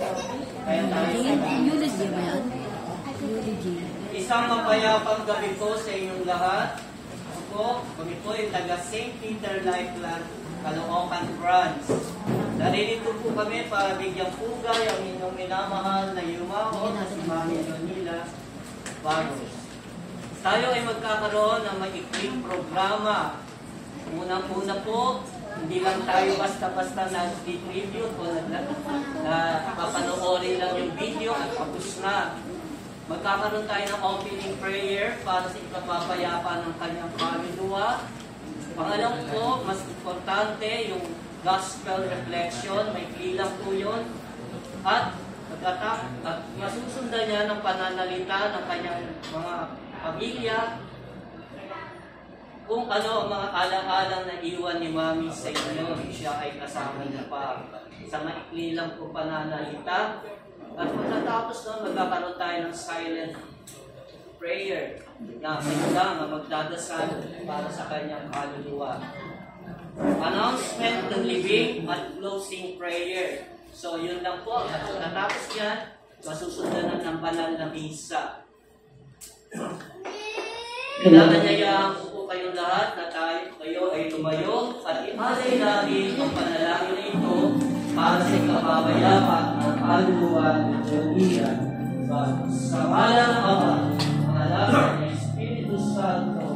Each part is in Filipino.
Kaya tayo Eulogy ba yan? Eulogy. isang mapayapang gabi po sa inyong lahat. Kami po ay taga St. Peter Lifeland, Caloocan Branch. Naririto po kami para bigyang pugay ang inyong minamahal na yumaon na si Mami Leonila Barros. Tayo ay magkakaroon ng maikling programa. Unang-una po, hindi lang tayo basta-basta nag-tribute o papanoorin lang yung video at tapos na. Magkakaroon tayo ng opening prayer para sa ikapapayapa ng kanyang kaluluwa. Pangalawa po, mas importante yung gospel reflection, may kilang po yun. At masusundan niya ng pananalita ng kanyang mga pamilya, kung ano ang mga alang-alang na iwan ni Mami sa inyo, siya ay kasama niya pa. Sa maikli lang po pananalita. At pagkatapos nun, magkakaroon tayo ng silent prayer na kayo lang na magdadasal para sa kanyang kaluluwa. Announcement ng living at closing prayer. So yun lang po. At pagkatapos yan, masusundan ng banal na misa. Pinanganyayahan ko po kayong lahat na kayo ay tumayo at ialay natin ang panalangin na ito para sa ikapabayapa ng kaluluwa ng Leonila. Sa ngalan ng Ama, ng Anak, ng Espiritu Santo.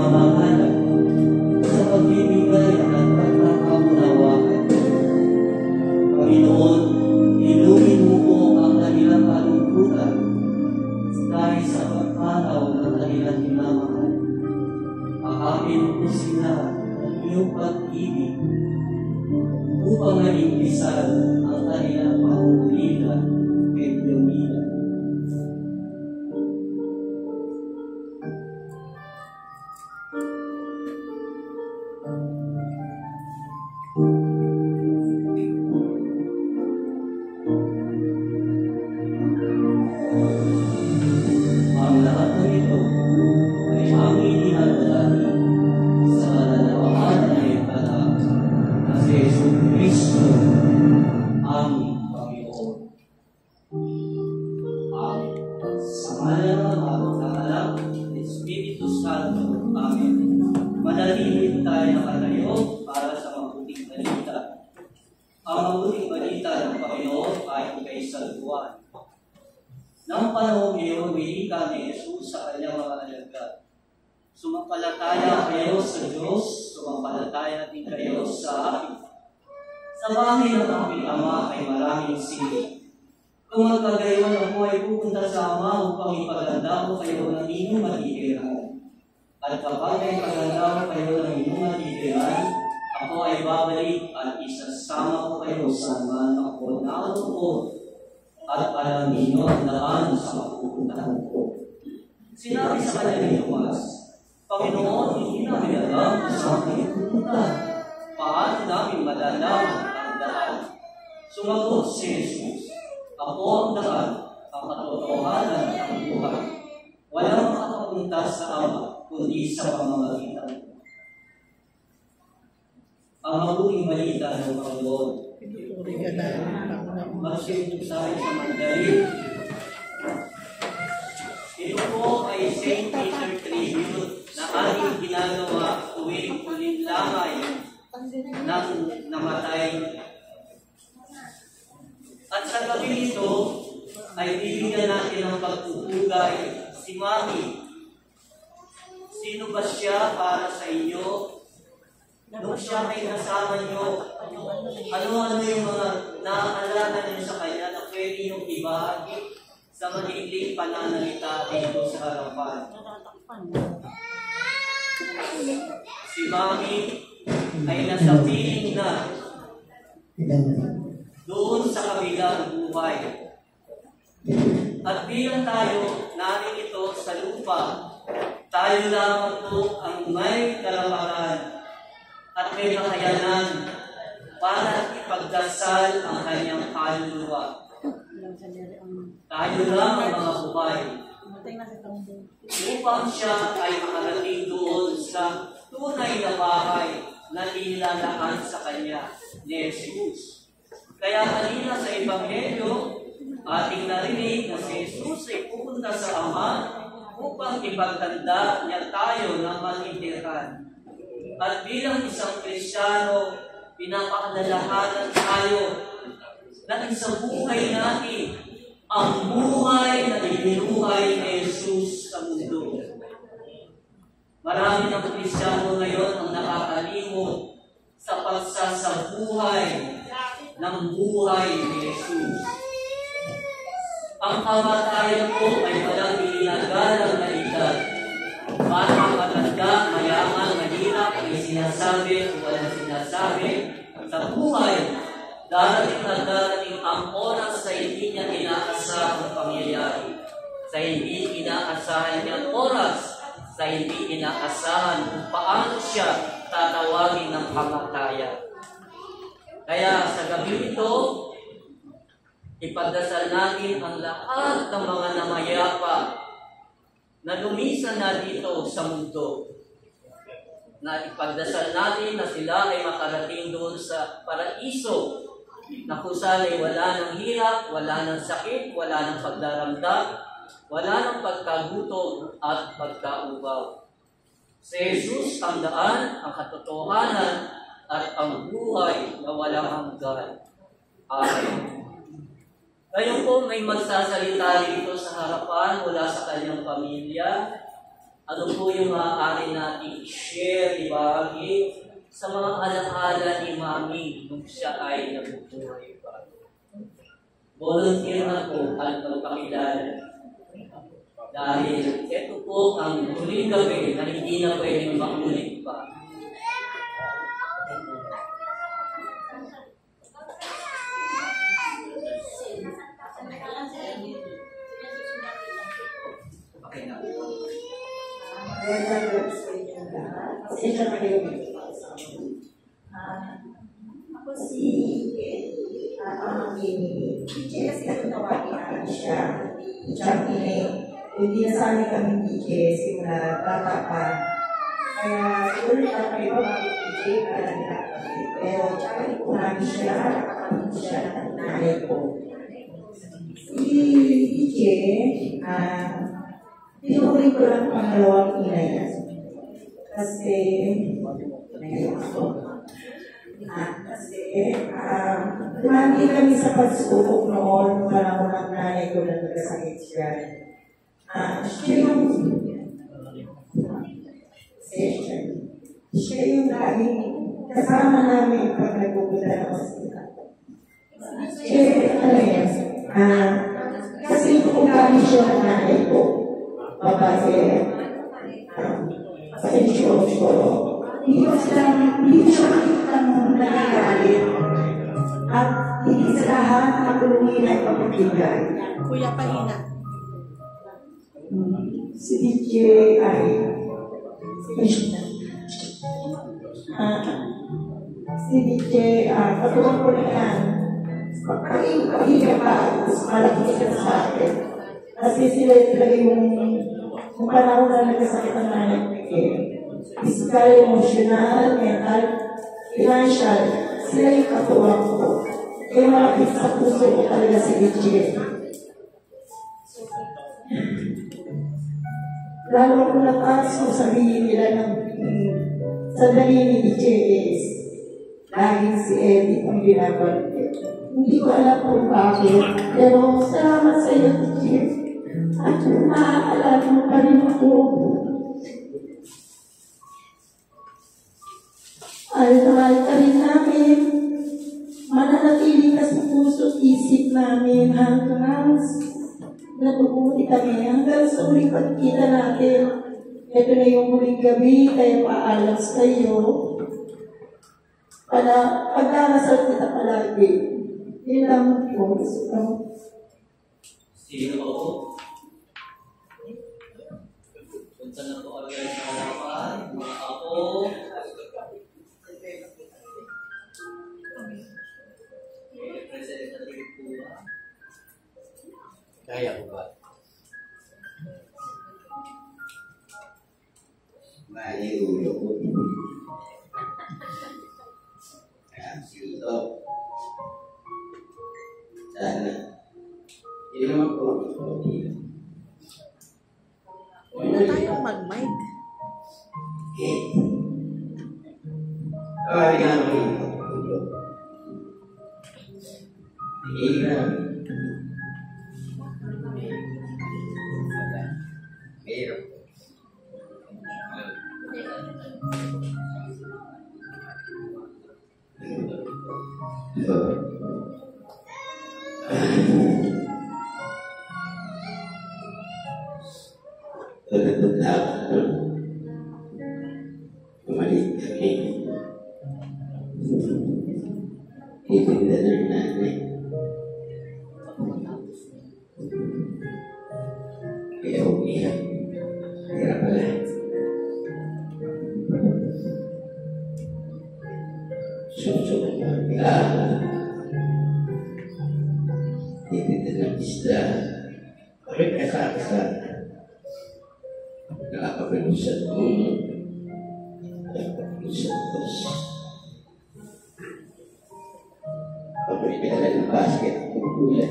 Amen. Sa pagbibigay at pagkakamunawakan ngalan ng Ama, ng Anak, at Espiritu Santo. Amen. Manalangin tayo nakatayo para sa mabuting balita. Ang mabuting balita ng Panginoon ay kay San Juan. Nang panahon ngayon, winika ni Jesus sa kanyang mga alagad. Sumampalataya kayo sa Diyos, sumampalataya din kayo sa akin. Sa bahay ng aking Ama ay maraming silid. Kung magkagayon ako ay pupunta sa Ama upang ipaganda ko kayo ng inyong matitirahan. At kapag ay paganda ko kayo ng inyong matitirahan, ako ay babalik at isasama ko kayo sa man ako naroon at alam ninyo ang daan sa mapupuntahan ko. Sinabi sa kanya ni Tomas, Panginoon, hindi namin alam kung saan kayo pupunta. Paano namin malalaman ang daan? Sumagot si Jesus, ako ang daan, ang katotohanan at ang buhay. Walang makapunta sa Ama, kundi sa pamamagitan ko. Ang mabuting balita ng Panginoon. Magsito tayo sa Mandarin. Ito po ay St. Peter Tribute na ating ginagawa tuwing huling lamay ng namatay. At sa gabi ito ay bibigyan natin ng pagpupugay si Mami. Sino ba siya para sa inyo? Nung siya ay kasama niyo, ano-ano yung mga naaalala niyo sa kanya na pwede yung ibahagi sa maliiling pananalita dito sa harapan. Si Mami ay nasa piling na doon sa kabilang buhay. At bilang tayo naririto sa lupa, tayo lamang po ang may karapatan at may kakayanan para ipagdasal ang kanyang kaluluwa. Tayo lang ang mga buhay upang siya ay makarating doon sa tunay na bahay na nilalaan sa kanya ni Jesus. Kaya kanina sa Ebanghelyo, ating narinig na si Jesus ay pupunta sa Ama upang ipagtanda niya tayo ng matindihan. At bilang isang Kristiyano, pinapaalalahanan tayo na sa buhay natin ang buhay na ibinuhay ni Jesus sa mundo. Marami ng Kristiyano ngayon ang nakakalimot sa pagsasabuhay ng buhay ni Jesus. Ang kamatayan po ay walang ilinagalang na edad. Bata, matanda, mayaman, mahirap, may sinasabi o walang sinasabi. Sa buhay, darating at darating ang oras sa hindi niya inaasahang pangyayari. Sa hindi inaasahan niyang oras, sa hindi inaasahan kung paano siya tatawagin ng kamatayan. Kaya sa gabi ito, ipagdasal natin ang lahat ng mga namayapa na lumisan na dito sa mundo. Na ipagdasal natin na sila ay makarating doon sa paraiso na kung saan ay wala ng hirap, wala ng sakit, wala ng pagdaramdam, wala ng pagkagutom at pagkaubaw. Si Jesus ang daan, ang katotohanan, at ang buhay na walang hanggan. Amen. Ngayon po may magsasalita dito sa harapan mula sa kanyang pamilya. Ano po yung maaari natin i-share, ibahagi sa mga alaala ni Mami nung siya ay nabubuhay pa. Volunteer na po at magpakilala. Dahil ito po ang huling gabi na hindi na pwedeng makulit pa. Okay na. Ako si DJ kasi tawagin namin siya. Hindi nasanay kami DJ simula bata pa. Kaya siguro na kami ba DJ para nila kami. Pero tsaka po namin siya, nakakapit siya ng nanay ko. Si DJ, tinutuloy ko lang pangalawang ina yan. Kasi, ngayon ako. Tumagi kami sa pagsubok noon, panahon ng nanay ko na nagkasakit siya. Siya yung laging kasama namin pag nagpupunta ng hospital. Kasi kung kami siya ng nanay ko, babae, pasensyoso, hindi ko siya makikita mong nagagalit at hindi sa lahat matulungin ay pagpapigay. Kuya Pahina. Si DJ ay si DJ patulang ko na yan. Pagkahiga pa, malaki siya sa akin. Kasi sila talaga yung panahon na nagkasakit ang nanay ko. Physical, emotional, mental, financial, sila yung katuwang ko. Kaya malapit sa puso ko talaga si DJ. Lalo kung nataas mo sabihin nila ng sandali ni DJ is laging si Eddie ang binabalik. Hindi ko alam kung bakit, pero salamat sa iyo, DJ. At maaalala mo pa rin ako. Mahal ka rin namin. Mananatili ka sa puso at isip namin hanggang nabubuti kami hanggang sa uling pagkita natin. Ito na yung huling gabi, kaya paalam sa iyo. Para pagdarasal kita palagi. Yun lang po. Sino po? Punta na po kami sa harapan. Mga apo. Representative po ba? Kaya po ba? Mali ulo ko. Kaya silo. Sana. Hindi naman po. Huwag na tayong mag-mic. Okay. Kaya nga naman ulo. Hindi na. Meron. Kemarin kami itinda ng nanay. Kaya umiyak. Kaya pala. Susunod na itinda ng isda. Bakit kasakasal? Nakakapilusan mo. Nakakapilusan ko. Kapag pinala ng basket, pupulan.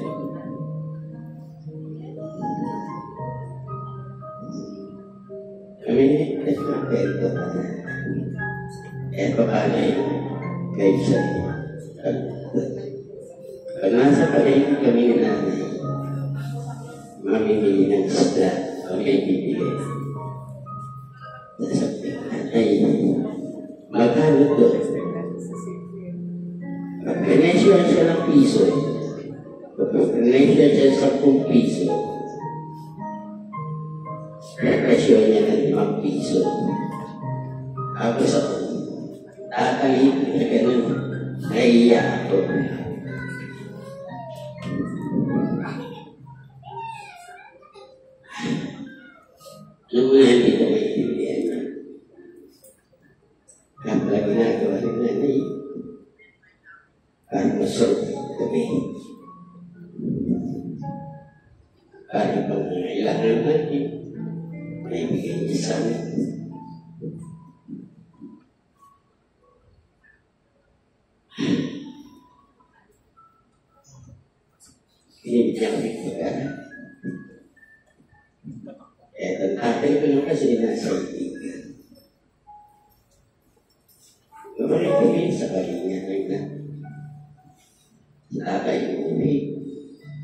Kami nagpapento pa na. Eh, paano yun? Kahit sa iyo. Pag nasa palengke kami ni nanay, mamimili ng isda, kami bibili. Sasabi ko, ay, magkano to? Pag-renesyon siya ng piso. Pag-renesyon siya sa 10 piso. Represyon niya ng 5 piso. Tapos ako, tatalip na gano'n, naiiyak ako. Ano nga hindi ko maintindihan na? Kapag ginagawa ng nanay, parang masarap kami. Parang pang nangailangan natin, naibigay niya sa amin. Binibigyan kami pagkara. Eh, ang tatay ko lang kasi nasa itingan. Mamaritirin sa kanya na tatay mo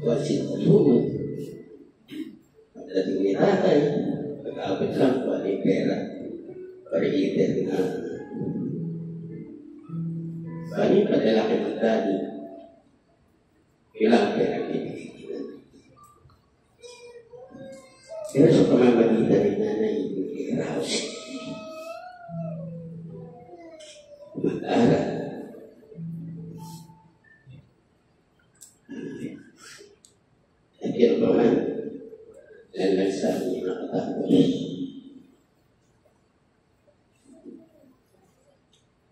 wasin tulungan. Pagdating ni tatay, pag-abot lang po ang pera para itin na bali padala kay magdali. Ilang pera pinigyan. Pero sa pamamagitan ni nanay, i-rouse. Mag-aral. At yun pa man, lalang sa amin nakatapos.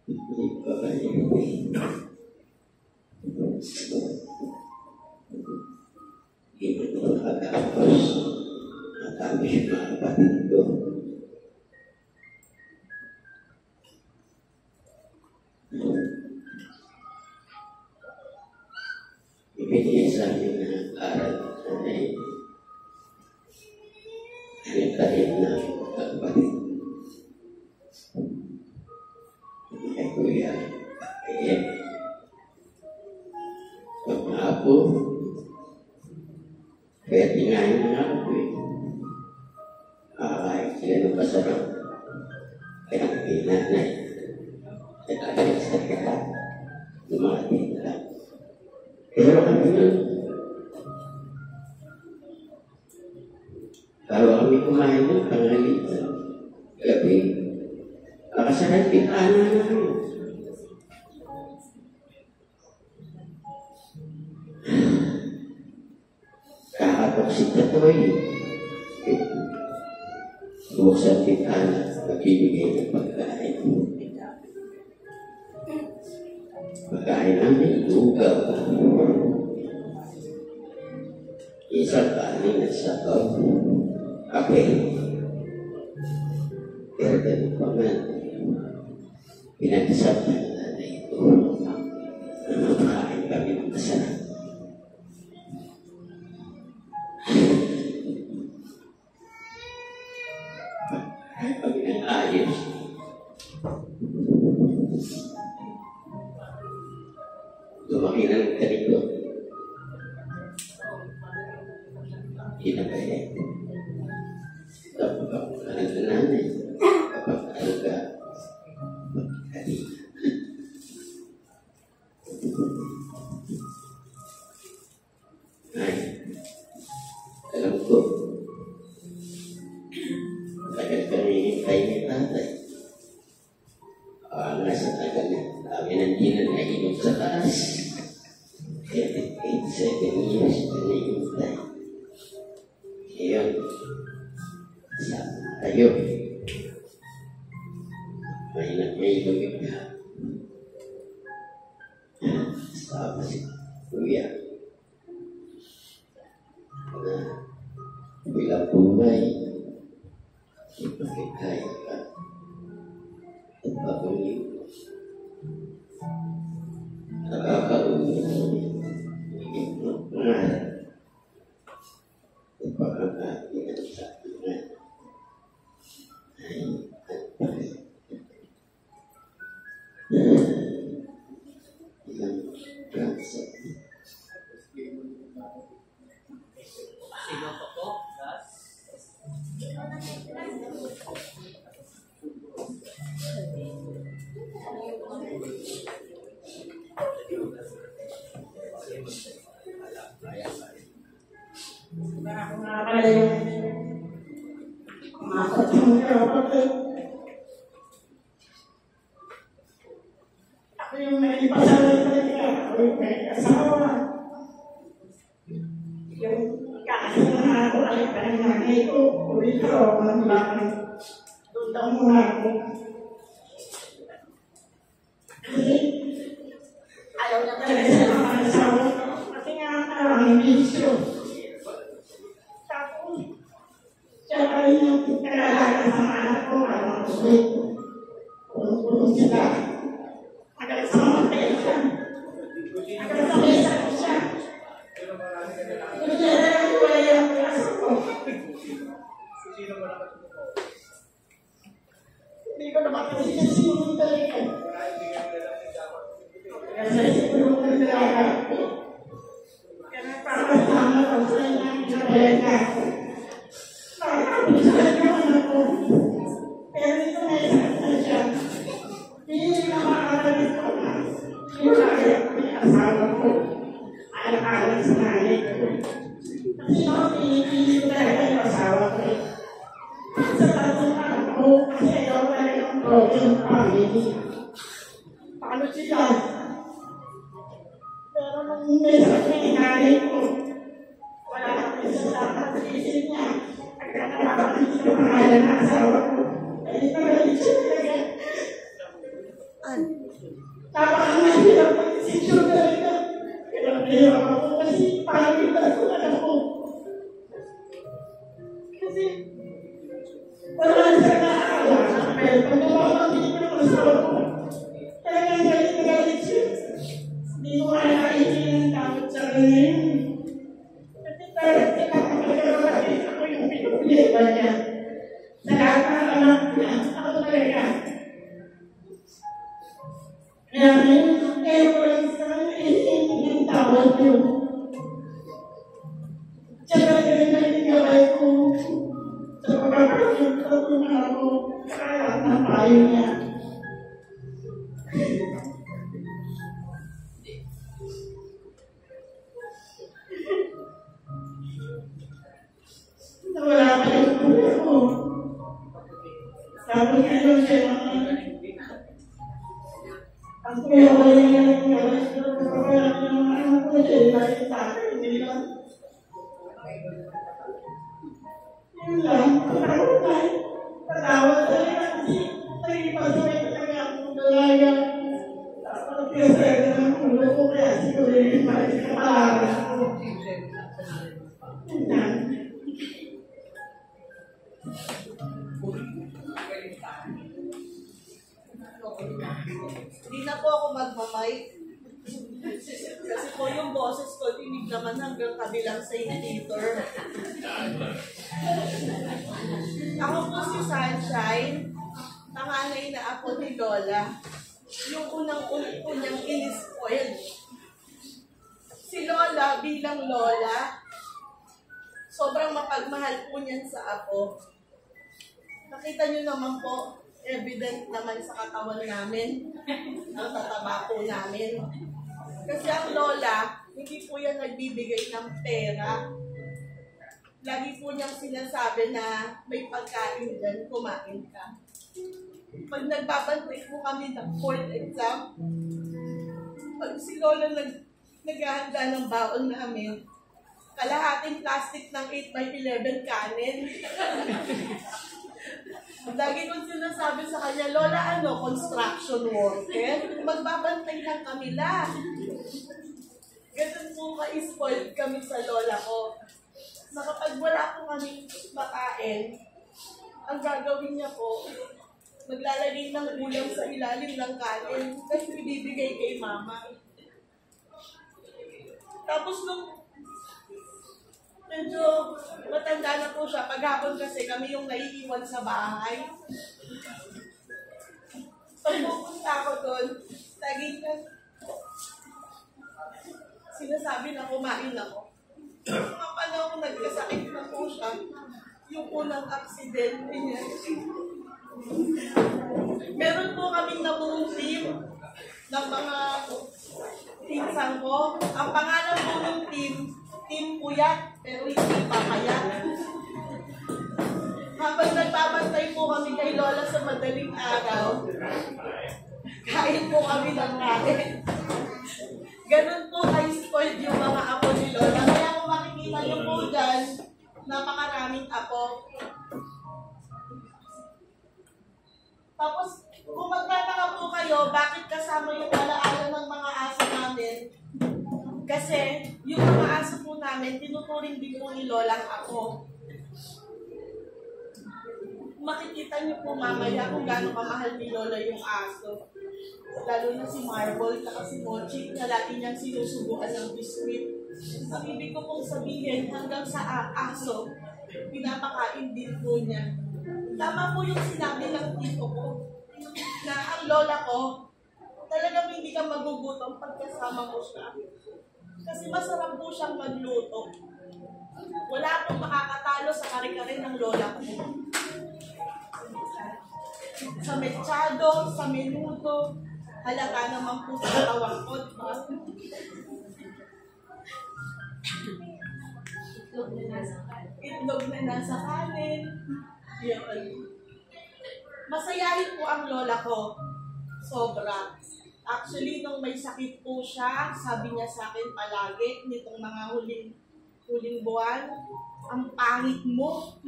Hindi pa ba yun? Hindi mo ito nakatapos. Nakatapos yung mga kapatid ko. Ibigay sa amin na aral ay tayo na kapatid. Ay kuya, ay pag-apo, kaya tinahin na ako kahit sila ng pasarap, kaya ang pinanay, ay kagalit sa kita, lumating lang. Pero kami nun, kalau kami kumain ng pangalitan, gabi, nakasarap pitana namin. Kakatok si Tatoy, buksan pitana, magbibigay ng pagkain. Pagkain namin, lugaw. Isang kanin at sabaw. Okay. Pero ganun pa man, pinag-isap na nanay ito na makain kami ng masarap. Kami ng ayos. Lumaki na ng ganito. Kinabaya. Tapos ako ka ng nanay. Kapag alaga, magkakalihan. Ay, alam ko, tagal kami hintay ni tatay. Nasa tagal na, kami nandiyan na inom sa taas. 7 years na nahihintay. Ngayon, sama tayo. May lumig na. Sama si Kuya. Na bilang buhay, ipagkikaya ka. At pabunin mo. Nakakaunod mo. Mengalir. Apakah dengan satunya yang berasa Sino po po? Nakakala yung umakot yung kapatid. Ako yung may pasalit talaga. Ako yung may asawa. Yung kakasama ako ay parang nanay ko. Ulit ako, mga bakit. Doon daw muna ako. Kasi ayaw na talaga sa mga asawa. Kasi nga ang bisyo. Siya yung nag-alaga sa mga anak ko, ang sulit. Kulong-kulong sila. Magalit sa mga pesa. Magalit sa pesa ko siya. Hindi na lang wala yung kaso ko. Hindi ko naman kasi sinunod talaga. Kasi sinunod talaga. Kaya parang ang sanya ng talaga. Pero ito na isang na siya. Hindi na makakalit ko na. Yung kaya ko yung asawa ko. Alam-alam sa nanay ko. Kasi ako pinipili ko talaga yung asawa ko. Sa tatong ako, kasi ayaw talaga yung broken family. Paano sila? Pero nung minsan may nanay ko, wala kami sa lahat sa isip niya. Nagkakapagin sa pangalan ng asawa ko. Ay, nagalit siya talaga. Napakahirap mag-isisyon talaga. Kaya nahirap ako kasi pangalitan ko alam ko. Kasi wala siya naaawa. Pero pag napapagin ko ng asawa ko, talagang galit na galit siya. Hindi ko kaya naisin ng takot sa kanya yun. Kasi talagang nakakapagkakakit ako yung pinupulitan niya. Sa lahat ng anak niya, ako talaga. Kaya ngayon, April sa yung tawag yun. Tsaka galing gawin ko sa pagkakakit ko kung ako kaya ng payo niya. Wala pa yung kuya ko. Sabi nga yun siya ang kuya ko yung gawin ko kaya yung anak ko siya nakita ko hindi lang. Yun lang, patawad tayo. Patawad tayo kasi nagipasaway talaga akong dalaga. Tapos kasi ng ulo ko kaya siguro yung kapalaran ko. Yun lang. Hindi na po ako magmamay. Kasi po yung boses ko, tinig naman hanggang kabilang sa indicator. Ako po si Sunshine, panganay na apo ni Lola. Yung unang-unang in-spoil. Si Lola bilang Lola, sobrang mapagmahal po niyan sa apo. Nakita niyo naman po, evident naman sa katawan namin, ang tataba po namin. Kasi ang lola, hindi po yan nagbibigay ng pera. Lagi po niyang sinasabi na may pagkain dyan, kumain ka. Pag nagbabantay po kami ng board exam, pag si lola naghahanda ng baon namin, kalahating plastic ng 8x11 kanin. Lagi kong sinasabi sa kanya, Lola, construction worker? Magbabantay lang kami lang. Ganun po ka-spoiled kami sa lola ko. Na kapag wala po kami makain, ang gagawin niya po, maglalagay ng ulam sa ilalim ng kanin, kasi ibibigay kay mama. Tapos nung medyo matanda na po siya. Paghapon kasi kami yung naiiwan sa bahay. Pag pupunta ako doon, lagi ka sinasabi na kumain ako. Mga panahon nagkasakit na po siya. Yung unang aksidente niya. Meron po kaming nabuong team ng mga pinsan ko. Ang pangalan po ng Team Puyat, pero hindi papayat. Habang nagbabantay po kami kay Lola sa madaling araw, kain po kami ng kain. Ganun po ka-spoiled yung mga apo ni Lola. Kaya kung makikita niyo po dyan, napakaraming apo. Tapos, kung magtataka po kayo, bakit kasama yung alaala ng mga aso namin? Kasi, yung mga aso po namin, tinuturing din po ni Lolang ako. Makikita niyo po mamaya kung gaano kamahal ni Lola yung aso. Lalo na si Marble, at si Mochi, na lagi niyang sinusubukan ng biscuit. Ang ibig ko pong sabihin, hanggang sa aso, pinapakain din po niya. Tama po yung sinabi ng tito ko, na ang lola ko, talagang hindi ka magugutom pagkasama mo siya. Kasi masarap po siyang magluto. Wala pong makakatalo sa kare-kare ng lola ko. Sa mechado, sa menudo, halata naman po sa tawang ko, diba? Itlog na nasa kanin. Yun. Masayahin po ang lola ko. Sobra. Actually, nung may sakit po siya, sabi niya sa akin palagi, nitong mga huling buwan, ang pangit mo.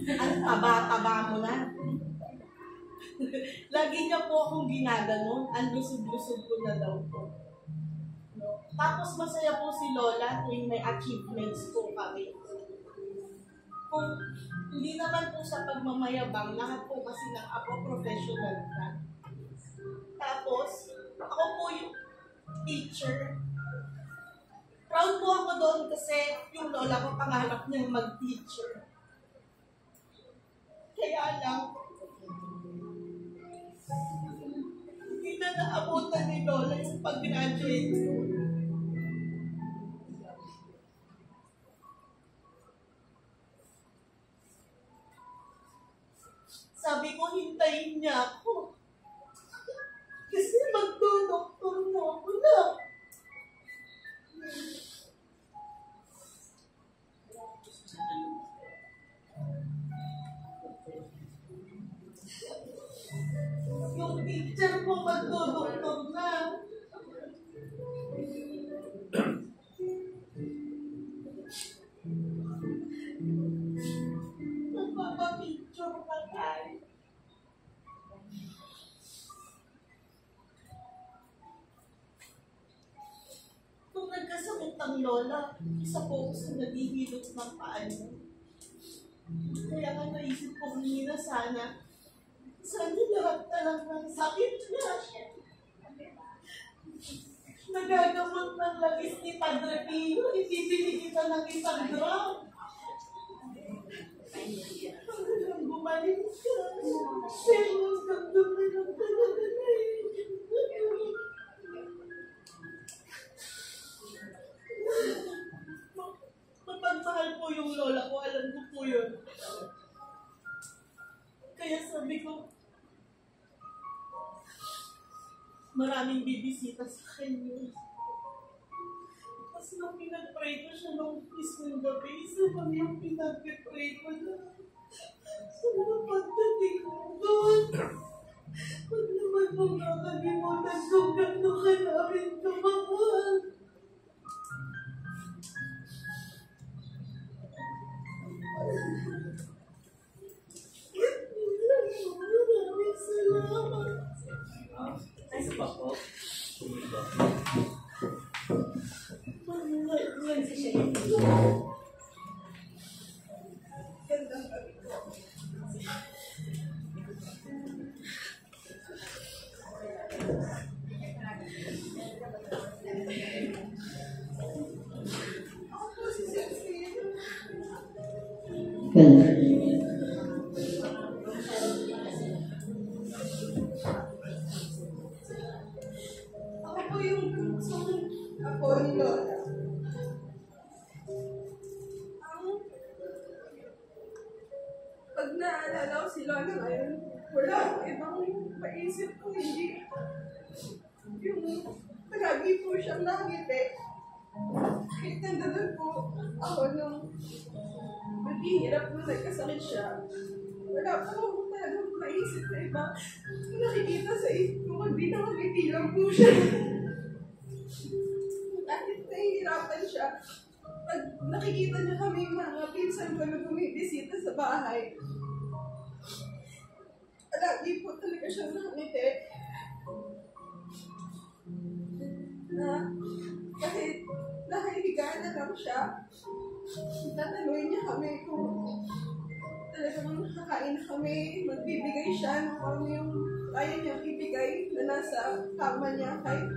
Ang taba-taba mo na. Lagi niya po akong ginaganon, ang lusog-lusog ko na daw po. Tapos masaya po si Lola tuwing may achievements po kami. Kung hindi naman po sa pagmamayabang, lahat po kasi ng ako professional na. Tapos, ako po yung teacher. Proud po ako doon kasi yung lola ko pangarap niyang mag-teacher. Kaya lang, hindi na naabutan ni Lola yung pag-graduate ko. Sabi ko, hintayin niya ako. Kasi magdodoktor na ako na. Yung teacher ko magdodoktor na. Nagpapapicture ka tayo. Kung nagkasakit ang lola, isa po sa naghihilot ng paano. Kaya nga naisip ko kanina sana lahat na lang ng sakit niya. Nagagamot ng labis ni Padre Pino, ibibili kita ng 1 gram. Hanggang bumalik ka. Pero nagdumi ng talaga na eh. Mapagmahal po yung lola ko, alam ko po yun. Kaya sabi ko, maraming bibisita sa kanya. Tapos nung pinag-pray ko siya nung mismong gabi, isa kami yung pinag-pray ko na. So, pagdating ko doon, huwag naman mong nakalimutan kung gano'n ka namin kamahal. Maraming salamat. Isa pa po. Gandang gabi ko. Ako po si Cecil. Ako po yung ako ni Lola. Pag naalala ko si Lola ngayon, wala akong ibang maisip ko, hindi yung palagi po siyang nakangiti. Kahit nandalan po ako nung naghihirap nung nagkasakit siya, wala po akong talagang maisip na iba. Nakikita sa isip ko, hindi nakangiti lang po siya. Kahit nahihirapan siya, pag nakikita niya kami mga pinsan ko na bumibisita sa bahay, lagi po talaga siya nakangiti. Na kahit nakahiga na lang siya, tatanungin niya kami kung talagang nakakain na kami, magbibigay siya ng kung yung kaya niyang ibigay na nasa kama niya, kahit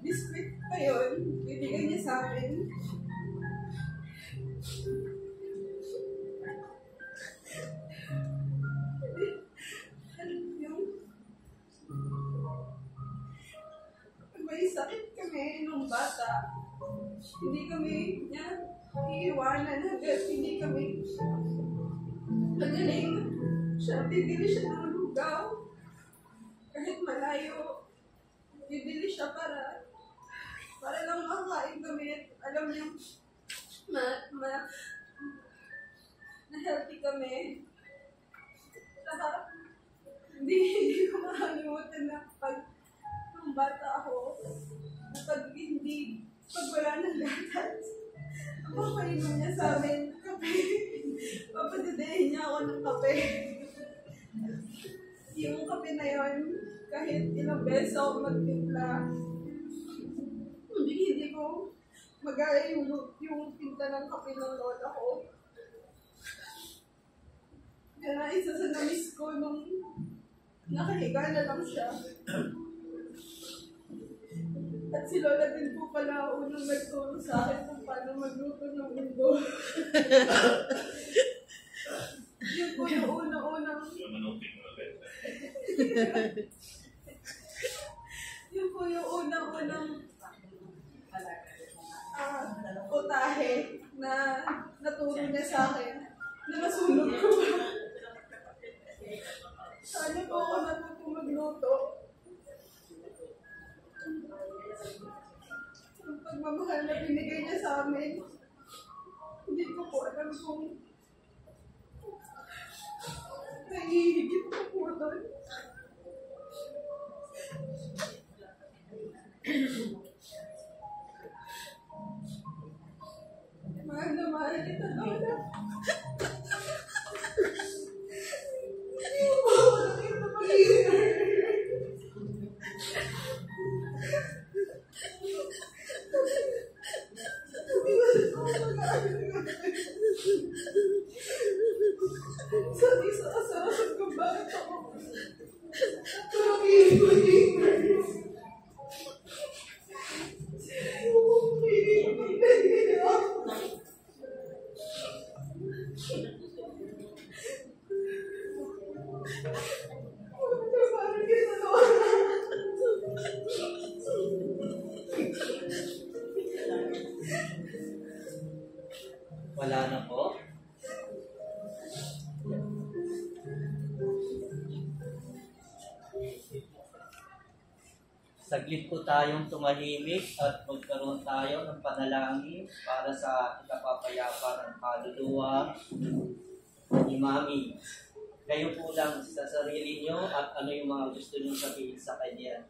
biscuit pa yun, bibigay niya sa amin. May sakit kami nung bata. Hindi kami niya iiwanan hanggang hindi kami magaling. Bibili siya ng lugaw. Kahit malayo, bibili siya para lang makain kami at alam niyo na healthy kami. Saka, hindi ko makalimutan na nung bata ako, pag wala ng gatas, papainom niya sa amin kape. Papadidahin niya ako ng kape. Yung kape na yun, kahit ilang beses ako magtimpla, hindi ko magaya yung pinta ng kape ng lola ko. Yan na isa sa na-miss ko nung nakahiga na lang siya. At si Lola din po pala unang nagturo sa akin kung paano magluto ng undo. Yun po yung unang-unang... Yun po yung unang-unang utahe na naturo niya sa akin na nasunog ko. Sana po ako natuto magluto. Ang pagmamahal na binigay niya sa amin, hindi ko po alam kung nahihigit ko po doon. Mahal na mahal kita, Lola. Hindi mo ba ako nakita mag-iingat? Sa kung bakit ako parang iiwan-iwan. Wala na po. Saglit po tayong tumahimik at magkaroon tayo ng panalangin para sa ikapapayapa ng kaluluwa ni Mami. Kayo po lang sa sarili nyo at ano yung mga gusto nyo sabihin sa Kanya.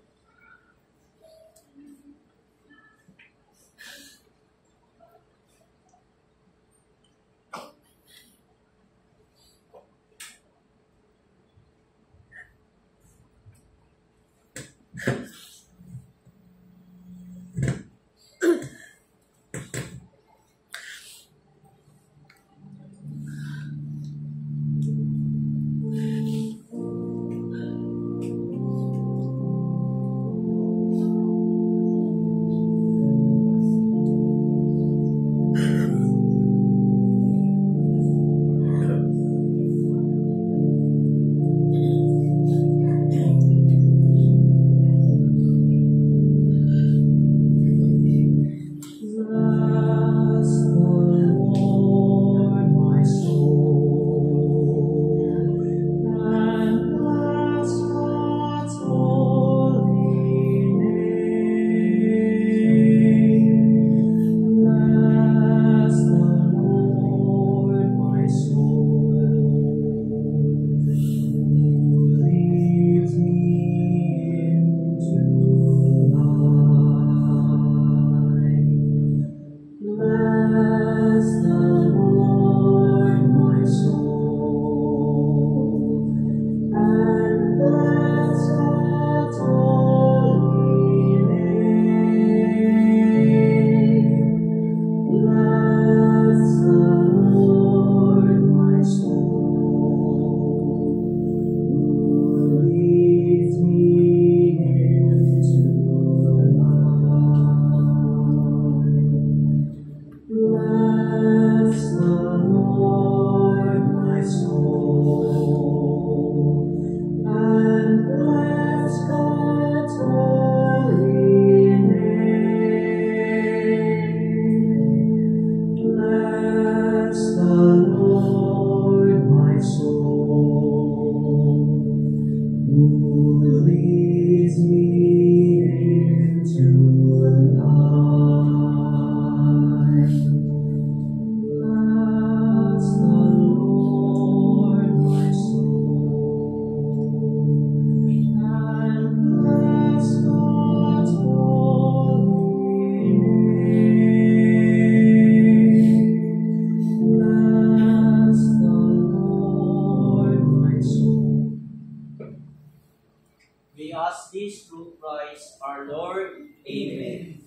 Christ our Lord. Amen.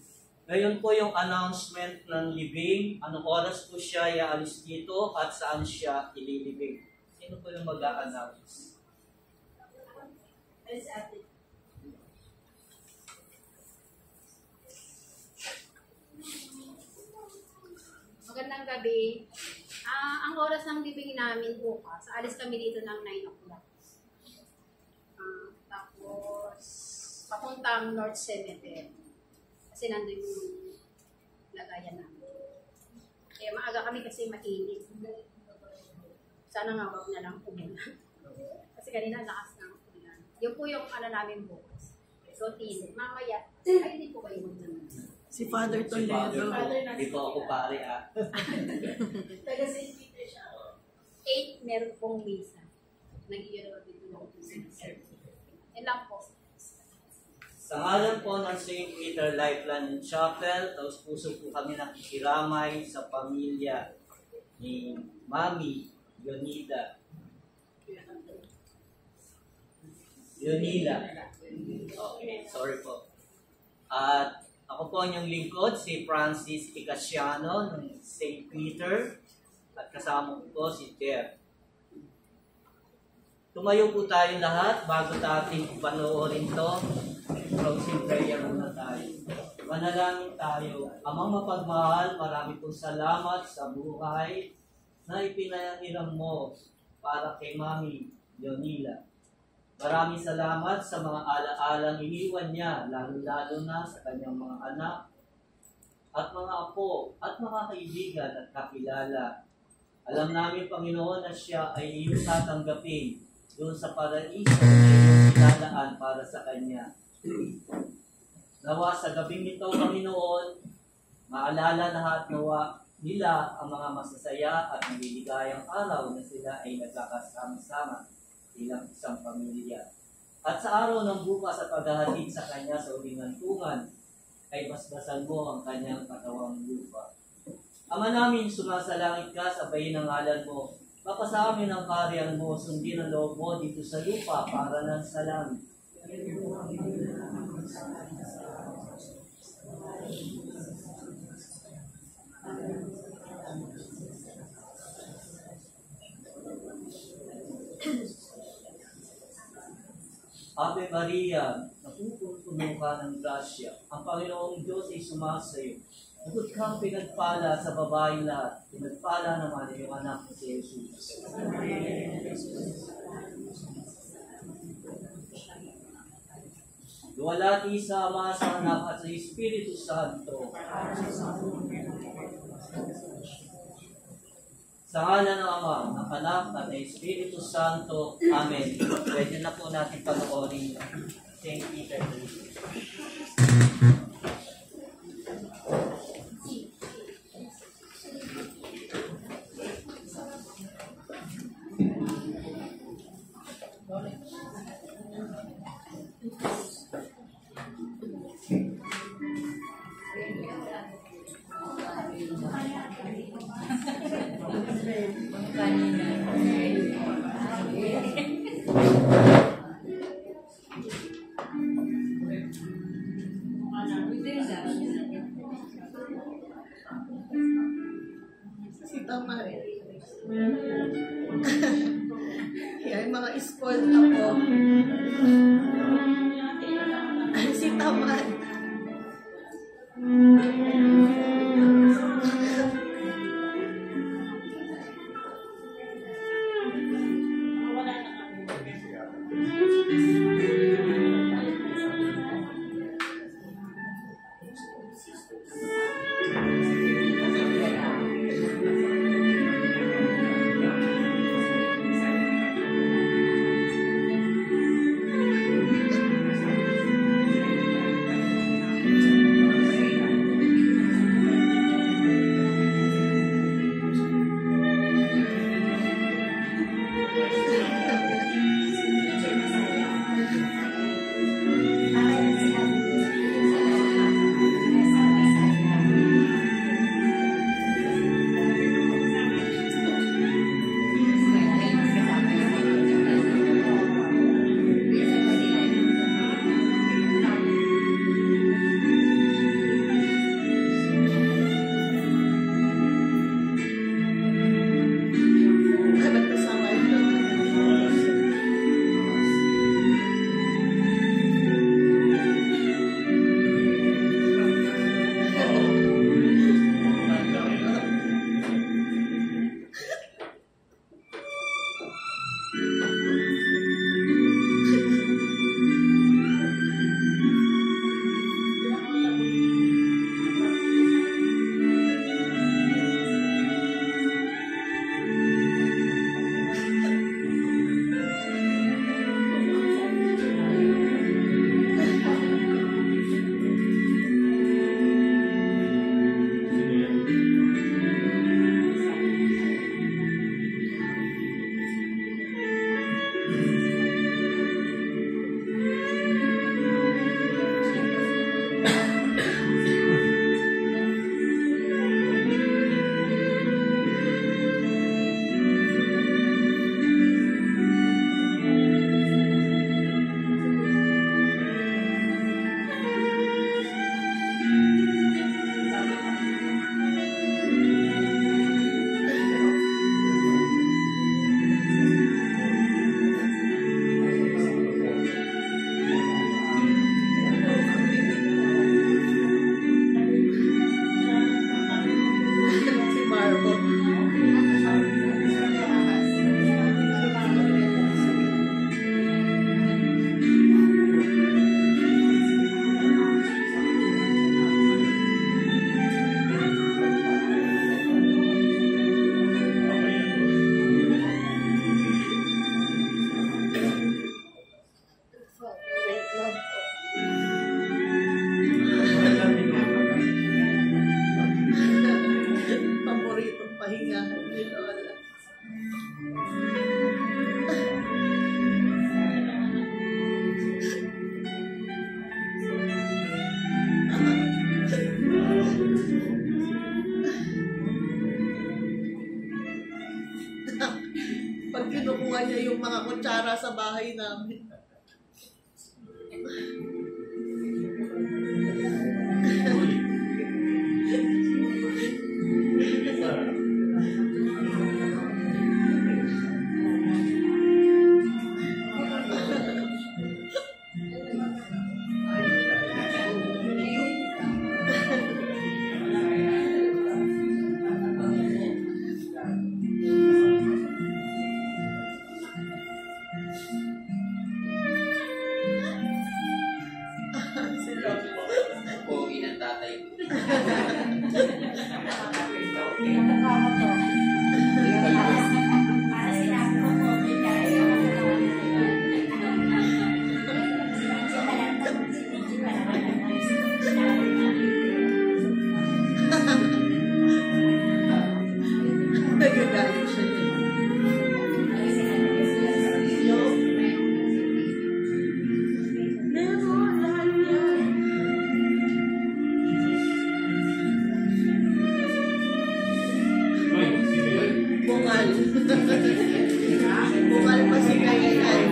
Ngayon po yung announcement ng libing. Anong oras po siya iaalis dito at saan siya ililibing? Sino po yung mag-a-announce? Magandang gabi. Ang oras ng libing namin bukas, alis kami dito ng 9 o'clock. Tapos, papuntang North Cemetery. Kasi nandun yung lagayan namin. Kaya maaga kami kasi mainit. Sana nga wag na lang umulan. Kasi kanina lakas ng ulan. Yun po yung namin bukas. So, mamaya, ay hindi po kayo magdala. Si Father Toledo. Hindi po ako pare Taga St. Peter siya. 8, meron pong misa. Nag-iiro dito ng misa. Yan lang po. Sa ngalan po ng St. Peter Lifeline Chapel, taos puso po kami nakikiramay sa pamilya ni Mami Leonila. Okay, sorry po. At ako po ang inyong lingkod, si Francis Icasiano ng St. Peter, at kasama ko po si Jeff. Tumayo po tayo lahat bago natin panoorin to. Closing prayer muna tayo. Manalangin tayo. Amang mapagmahal, marami pong salamat sa buhay na ipinahiram mo para kay Mami Leonila. Maraming salamat sa mga ala-alang iniwan niya, lalo-lalo na sa kanyang mga anak at mga apo at mga kaibigan at kakilala. Alam namin, Panginoon, na siya ay iyong tatanggapin doon sa paraiso na iyong ilalaan para sa kanya. Nawa sa gabing ito, Panginoon, maalala lahat nawa nila ang mga masasaya at naliligayang araw na sila ay nagkakasama-sama bilang isang pamilya. At sa araw ng bukas at paghahatid sa kanya sa uling hantungan, ay basbasan mo ang kanyang katawang lupa. Ama namin, sumasalangit ka, sabayin ang ngalan mo. Mapasa amin ang kaharian mo, sundin ang loob mo dito sa lupa para ng sa langit. Ave Maria, napupuno ka ng grasya. Ang Panginoong Diyos ay sumasayo. Bukod kang pinagpala sa babaeng lahat, pinagpala naman yung anak si Jesus. Luwalhati sa Ama, sa Anak at sa Espiritu Santo. Sa ngalan ng Ama, ng Anak at ng Espiritu Santo. Amen. Pwede na po natin panoorin St. Peter. Si Tamar. Yan, mga school ako. Si Tamar. Pag kinukuha niya yung mga kutsara sa bahay namin. Pogi ng tatay ko. Nagagalit siya din. Meron, lahat yan. Bungal. Bungal pa si Kayay.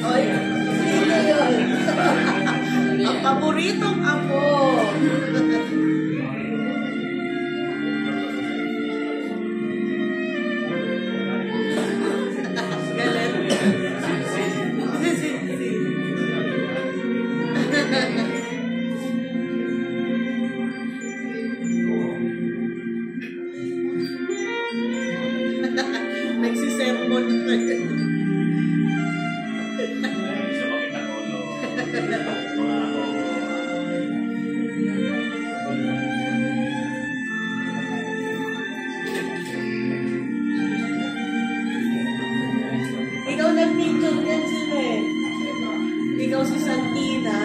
Oy, sino yun? Ang paboritong apo. Galit. Nagsisermon. Ikaw nag-picture yan sila eh. Ikaw si Santina.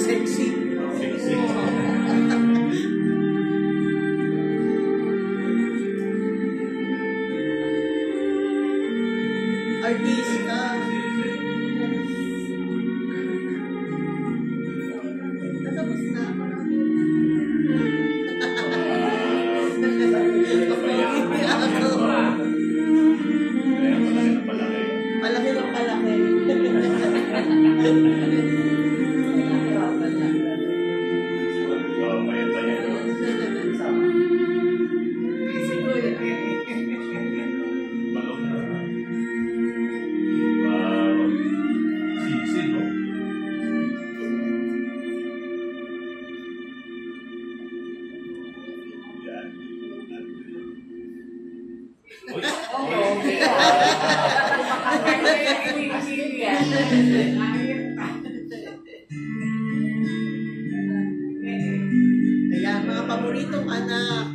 Sexy. Artista. Natapos na. Palaki ng palaki. Kaya mga paboritong anak.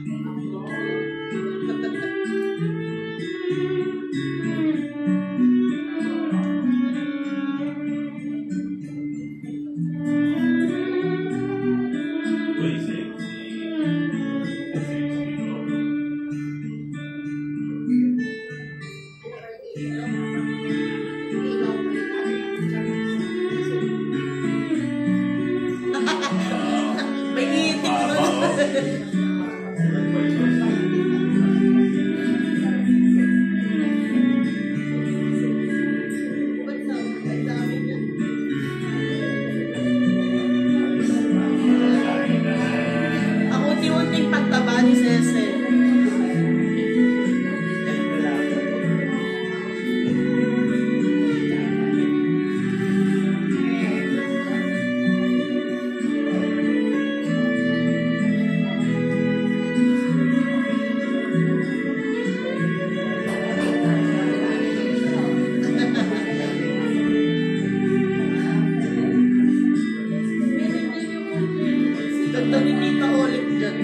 May itik nun. Ba't na? Ang dami niya. Ang unti-unting pagtaba ni Cece. Ganda ni Tita Olive dyan.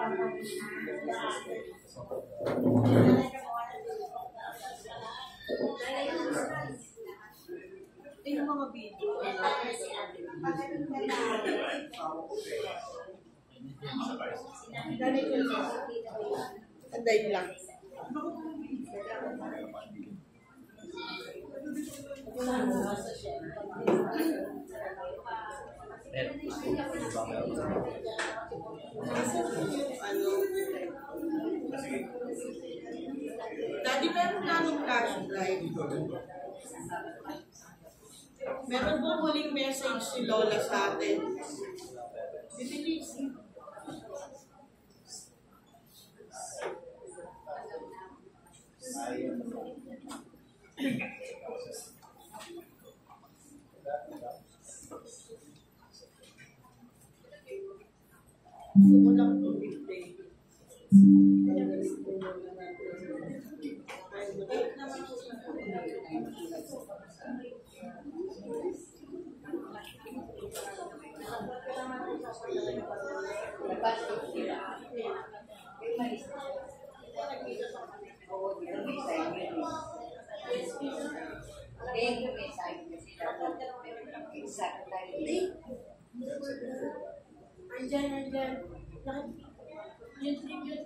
Ito yung mga video. Anday lang. Daddy, meron na nung cash drive. Meron po huling message si Lola sa atin. Bibilis. Walang tubig day. Andyan. Yung tribute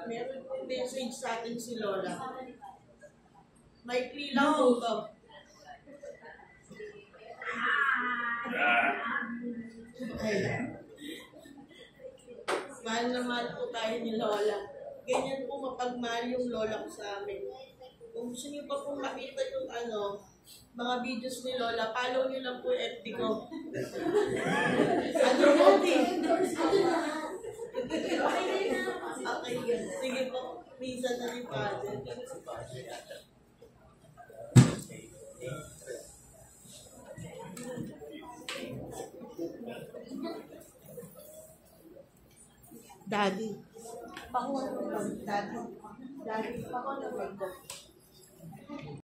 meron po message sa atin si Lola. May lang po to. Mahal na mahal po tayo ni Lola. Ganyan po mapagmahal yung Lola ko sa amin. Kung gusto niyo pa pong makita yung mga videos ni Lola, follow niyo lang po yung FB ko. Ano mo, okay, sige po. Minsan na rin pa. Daddy. Daddy, pakuha ng